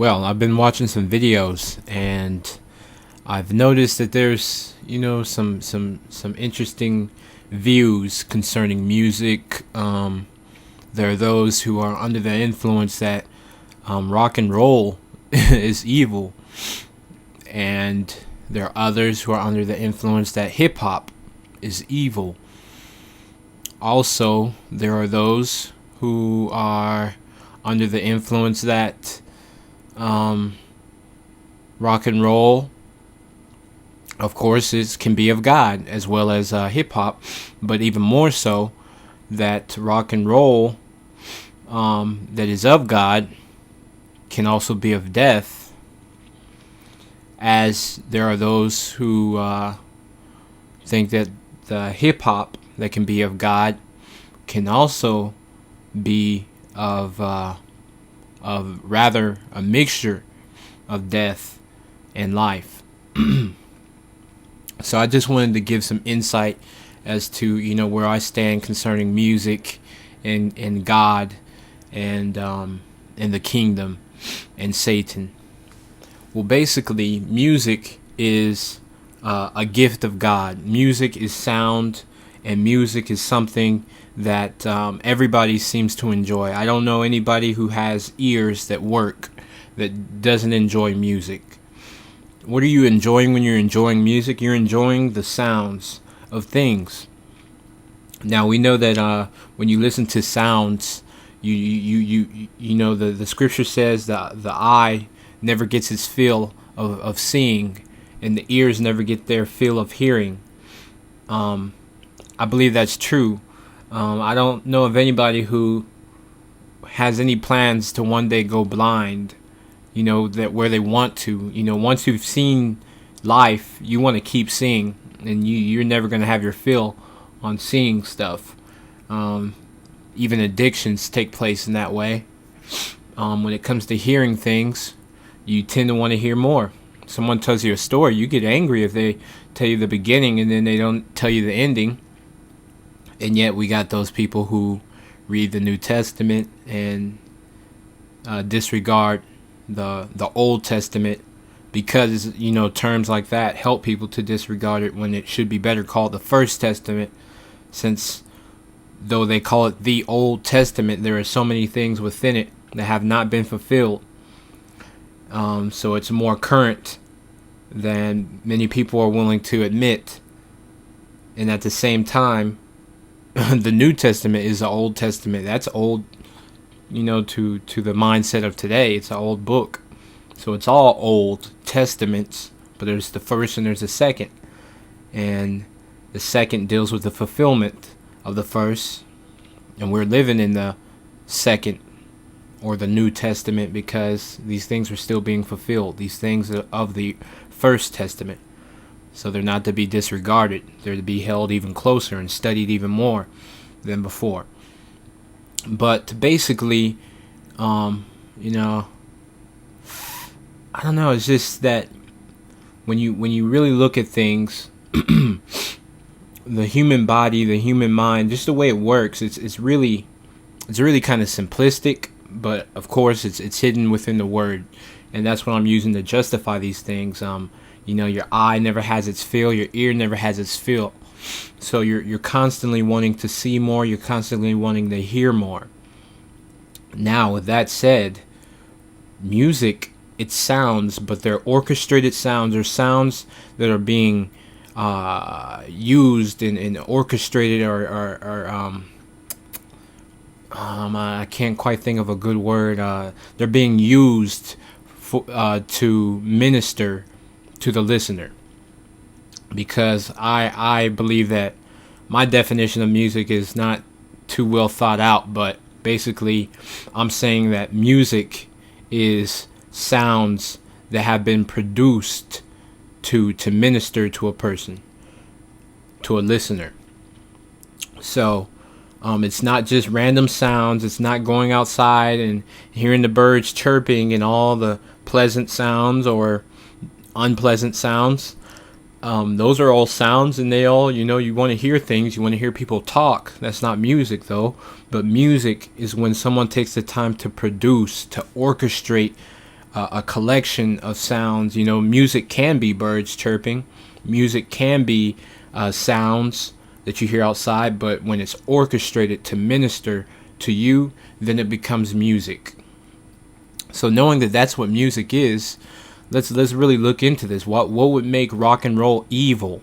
Well, I've been watching some videos and I've noticed that there's, some interesting views concerning music. There are those who are under the influence that rock and roll is evil, and there are others who are under the influence that hip hop is evil. Also, there are those who are under the influence that rock and roll, of course, can be of God, as well as hip hop, but even more so that rock and roll that is of God can also be of death, as there are those who think that the hip hop that can be of God can also be of rather a mixture of death and life. So I just wanted to give some insight as to where I stand concerning music and God and the kingdom and Satan. Well, basically, music is a gift of God. Music is sound, and music is something that everybody seems to enjoy. I don't know anybody who has ears that work that doesn't enjoy music. What are you enjoying when you're enjoying music? You're enjoying the sounds of things. Now we know that when you listen to sounds, the scripture says that the eye never gets its fill of seeing, and the ears never get their fill of hearing. I believe that's true. I don't know of anybody who has any plans to one day go blind, that where they want to. Once you've seen life, you want to keep seeing, and you're never going to have your fill on seeing stuff. Even addictions take place in that way. When it comes to hearing things, you tend to want to hear more. Someone tells you a story, you get angry if they tell you the beginning and then they don't tell you the ending. And yet we got those people who read the New Testament and disregard the Old Testament, because terms like that help people to disregard it when it should be better called the First Testament, since though they call it the Old Testament, there are so many things within it that have not been fulfilled. So it's more current than many people are willing to admit. And at the same time, the New Testament is the Old Testament. That's old, to the mindset of today. It's an old book. So it's all Old Testaments, but there's the first and there's the second. And the second deals with the fulfillment of the first. And we're living in the second, or the New Testament, because these things are still being fulfilled. These things of the First Testament. So they're not to be disregarded. They're to be held even closer and studied even more than before. But basically, I don't know. It's just that when you really look at things, the human body, the human mind, just the way it works, it's really kind of simplistic. But of course, it's hidden within the word, and that's what I'm using to justify these things. Your eye never has its fill, your ear never has its fill. So you're constantly wanting to see more, you're constantly wanting to hear more. Now, with that said, music, it's sounds, but they're orchestrated sounds, or sounds that are being used and orchestrated, or I can't quite think of a good word. They're being used to minister to the listener, because I believe that my definition of music is not too well thought out, but basically I'm saying that music is sounds that have been produced to minister to a person, to a listener. So it's not just random sounds. It's not going outside and hearing the birds chirping and all the pleasant sounds or unpleasant sounds. Those are all sounds, and they all, you want to hear things. You want to hear people talk. That's not music, though. But music is when someone takes the time to produce, to orchestrate a collection of sounds. You know, music can be birds chirping. Music can be sounds that you hear outside, but when it's orchestrated to minister to you, then it becomes music. So knowing that that's what music is, let's really look into this. What would make rock and roll evil?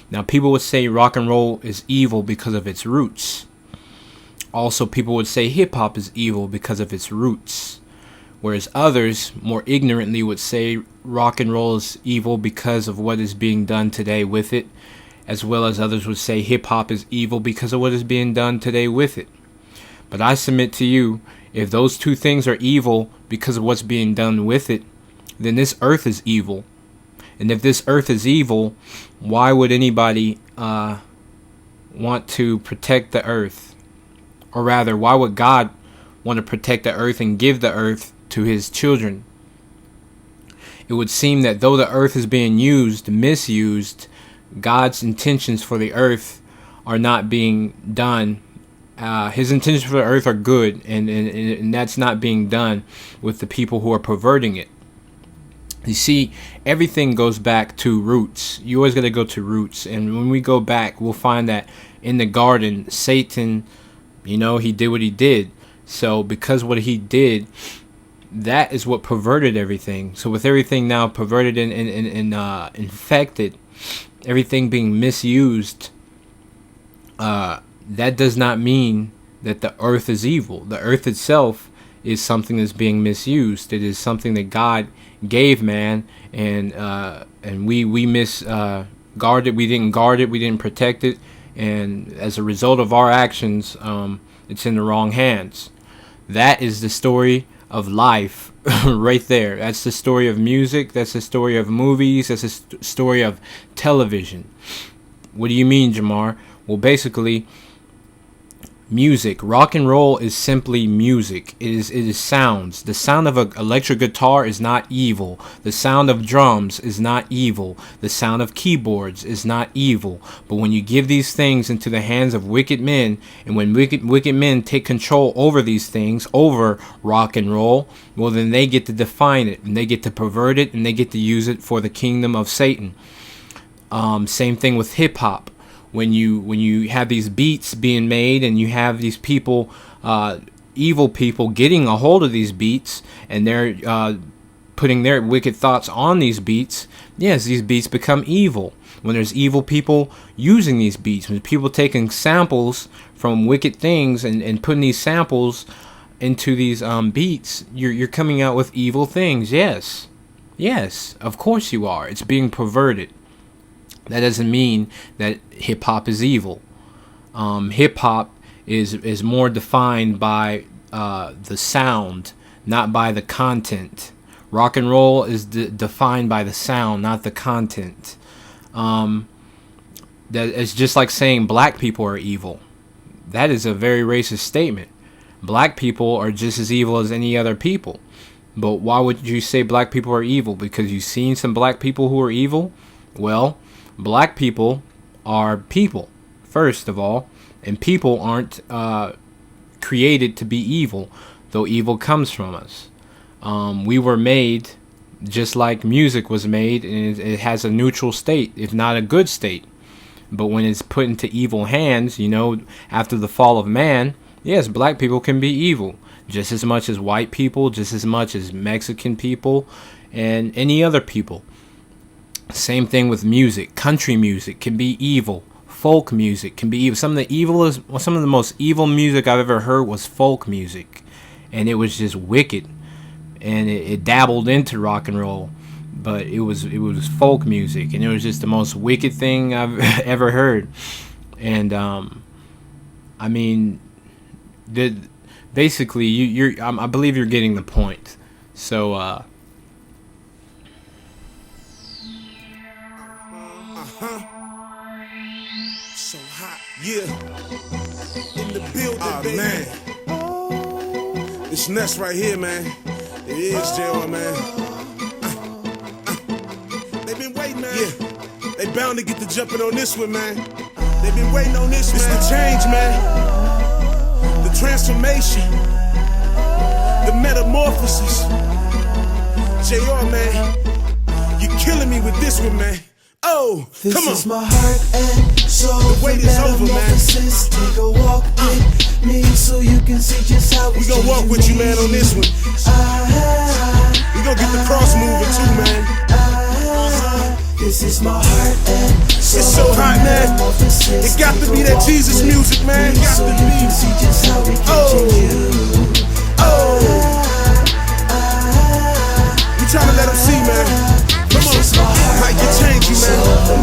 Now, people would say rock and roll is evil because of its roots. Also, people would say hip hop is evil because of its roots. Whereas others, more ignorantly, would say rock and roll is evil because of what is being done today with it. As well as others would say hip hop is evil because of what is being done today with it. But I submit to you, if those two things are evil because of what's being done with it, then this earth is evil. And if this earth is evil, why would anybody want to protect the earth? Or rather, why would God want to protect the earth and give the earth to his children? It would seem that though the earth is being misused, God's intentions for the earth are not being done. His intentions for the earth are good, and that's not being done with the people who are perverting it. You see, everything goes back to roots. You always got to go to roots. And when we go back, we'll find that in the garden, Satan, he did what he did. So because what he did, that is what perverted everything. So with everything now perverted and infected, everything being misused, that does not mean that the earth is evil. The earth itself is something that's being misused. It is something that God gave man, and we misguarded. We didn't guard it. We didn't protect it, and as a result of our actions, it's in the wrong hands. That is the story of life, right there. That's the story of music. That's the story of movies. That's the story of television. What do you mean, Jamar? Well, basically, music. Rock and roll is simply music. It is sounds. The sound of an electric guitar is not evil. The sound of drums is not evil. The sound of keyboards is not evil. But when you give these things into the hands of wicked men, and when wicked men take control over these things, over rock and roll, well, then they get to define it, and they get to pervert it, and they get to use it for the kingdom of Satan. Same thing with hip hop. When you have these beats being made, and you have these people, evil people, getting a hold of these beats, and they're putting their wicked thoughts on these beats, yes, these beats become evil. When there's evil people using these beats, when people taking samples from wicked things and putting these samples into these beats, you're coming out with evil things. Yes, of course you are. It's being perverted. That doesn't mean that hip-hop is evil. Hip-hop is more defined by the sound, not by the content. Rock and roll is defined by the sound, not the content. That it's just like saying black people are evil. That is a very racist statement. Black people are just as evil as any other people. But why would you say black people are evil? Because you've seen some black people who are evil? Well, black people are people, first of all, and people aren't created to be evil, though evil comes from us. We were made just like music was made, and it has a neutral state, if not a good state. But when it's put into evil hands, after the fall of man, yes, black people can be evil, just as much as white people, just as much as Mexican people, and any other people. Same thing with music. Country music can be evil. Folk music can be evil. Some of the most evil music I've ever heard was folk music, and it was just wicked. And it dabbled into rock and roll, but it was folk music, and it was just the most wicked thing I've ever heard. And I mean, basically, I believe you're getting the point. So. So hot, yeah. In the building, baby. Man. This nest right here, man. It is J.O., man. They been waiting, man. Yeah. They bound to get to jumping on this one, man. They been waiting on this, man. It's the change, man. The transformation. The metamorphosis. JR, man, you're killing me with this one, man. Oh, this come on. This is my heart and soul. The wait is over, man. Take a walk with me so you can see just how we gonna walk with you, man, on this one. We gonna get the cross moving too, man. This is my heart and soul. It's so hot, man. It got to be that Jesus music, man. It got to be. We trying to let them see, man. Come on, might get changed, man.